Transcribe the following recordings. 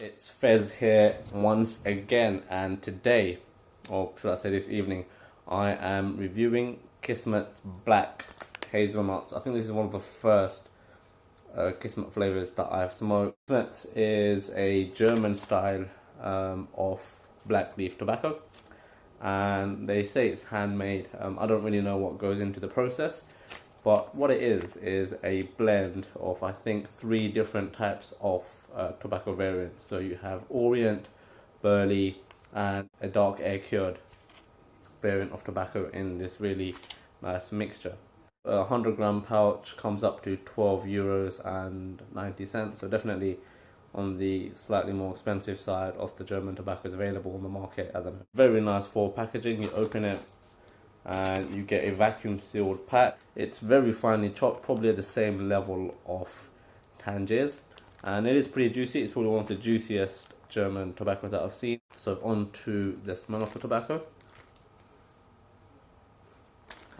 It's Fez here once again, and today, or should I say this evening, I am reviewing Kismet's Black Hazelnuts. I think this is one of the first Kismet flavors that I've smoked. Kismet is a German style of black leaf tobacco, and they say it's handmade. I don't really know what goes into the process, but what it is a blend of, I think, 3 different types of tobacco variants. So you have Orient, Burley, and a dark air cured variant of tobacco in this really nice mixture. A 100-gram pouch comes up to €12.90, so definitely on the slightly more expensive side of the German tobaccos available on the market at the moment. Very nice for packaging. You open it and you get a vacuum sealed pack. It's very finely chopped, probably at the same level of Tangiers, and it is pretty juicy. It's probably one of the juiciest German tobaccos that I've seen. So on to the smell of the tobacco.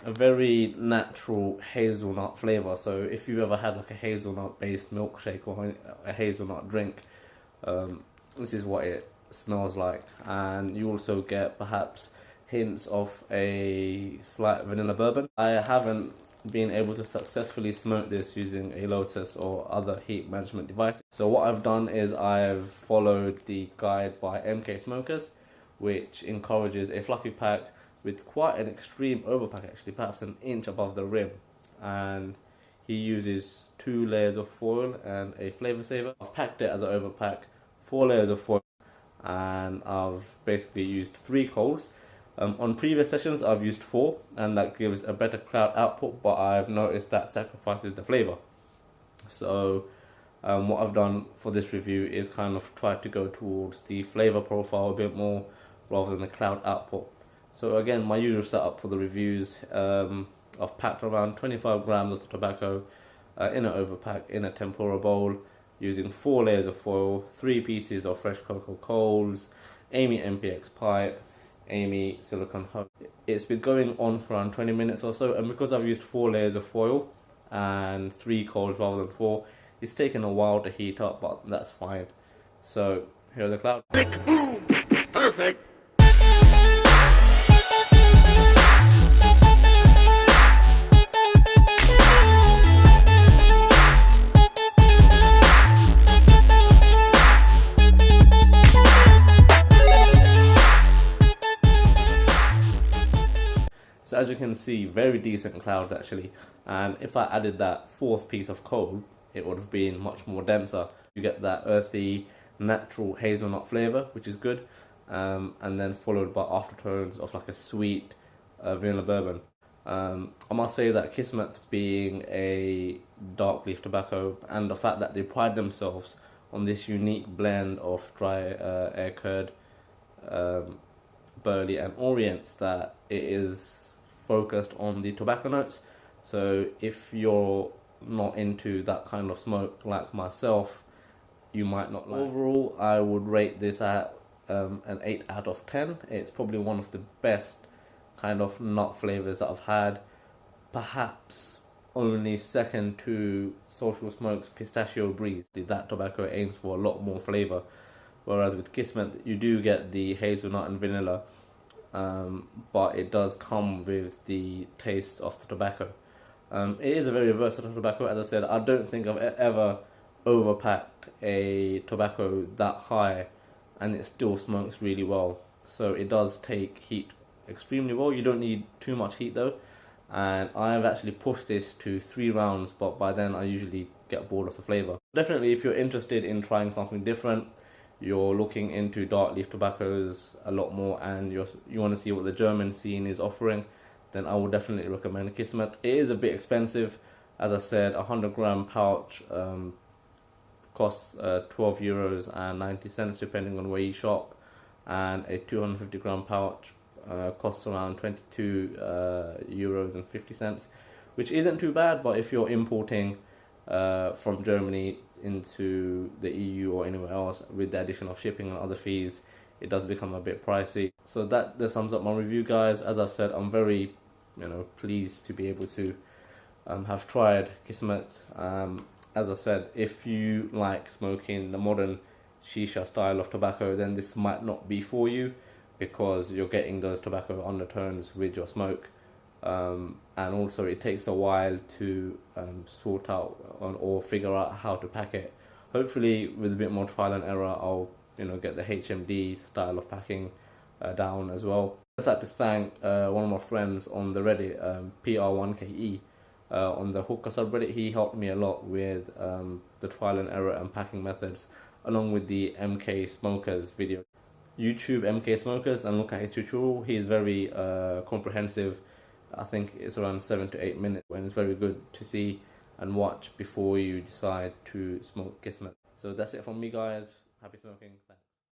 A very natural hazelnut flavor. So if you've ever had like a hazelnut based milkshake or a hazelnut drink, this is what it smells like. And you also get perhaps hints of a slight vanilla bourbon. I haven't been able to successfully smoke this using a Lotus or other heat management device. So what I've done is I've followed the guide by MK Smokers, which encourages a fluffy pack with quite an extreme overpack, actually, perhaps an inch above the rim. And he uses 2 layers of foil and a flavor saver. I've packed it as an overpack, 4 layers of foil, and I've basically used 3 coals. On previous sessions I've used 4, and that gives a better cloud output, but I've noticed that sacrifices the flavor. So what I've done for this review is kind of try to go towards the flavor profile a bit more rather than the cloud output. So again, my usual setup for the reviews, I've packed around 25 grams of tobacco in an overpack in a tempura bowl using 4 layers of foil, 3 pieces of fresh cocoa coals, Amy MPX pipe, Amy silicone hose. It's been going on for around 20 minutes or so, and because I've used 4 layers of foil and 3 coals rather than 4, it's taken a while to heat up, but that's fine. So here are the clouds. Perfect. So as you can see, very decent clouds actually, and if I added that 4th piece of coal, it would have been much more denser. You get that earthy, natural hazelnut flavour, which is good, and then followed by aftertones of like a sweet vanilla bourbon. I must say that Kismet, being a dark leaf tobacco, and the fact that they pride themselves on this unique blend of dry air cured Burley and Orients, that it is focused on the tobacco notes. So if you're not into that kind of smoke like myself, you might not like. Overall, I would rate this at an 8 out of 10. It's probably one of the best kind of nut flavors that I've had, perhaps only second to Social Smoke's Pistachio Breeze. That tobacco aims for a lot more flavor, whereas with Kismet you do get the hazelnut and vanilla, but it does come with the taste of the tobacco. It is a very versatile tobacco. As I said, I don't think I've ever overpacked a tobacco that high and it still smokes really well. So it does take heat extremely well. You don't need too much heat though, and I've actually pushed this to 3 rounds, but by then I usually get bored of the flavour. Definitely, if you're interested in trying something different, you're looking into dark leaf tobaccos a lot more, and you want to see what the German scene is offering, then I would definitely recommend Kismet. It is a bit expensive. As I said, a 100-gram pouch costs €12.90 depending on where you shop, and a 250-gram pouch costs around €22.50, which isn't too bad. But if you're importing from Germany into the EU or anywhere else, with the addition of shipping and other fees, it does become a bit pricey. So that sums up my review, guys. As I've said, I'm very pleased to be able to have tried Kismet. As I said, if you like smoking the modern Shisha style of tobacco, then this might not be for you, because you're getting those tobacco undertones with your smoke. And also it takes a while to sort out or figure out how to pack it. Hopefully with a bit more trial and error, I'll get the HMD style of packing down as well. I'd like to thank one of my friends on the Reddit, PR1KE, on the Hookah subreddit. He helped me a lot with the trial and error and packing methods, along with the MK Smokers video. YouTube MK Smokers and look at his tutorial. He's very comprehensive. I think it's around 7 to 8 minutes, and it's very good to see and watch before you decide to smoke Kismet. So that's it from me, guys. Happy smoking. Thanks.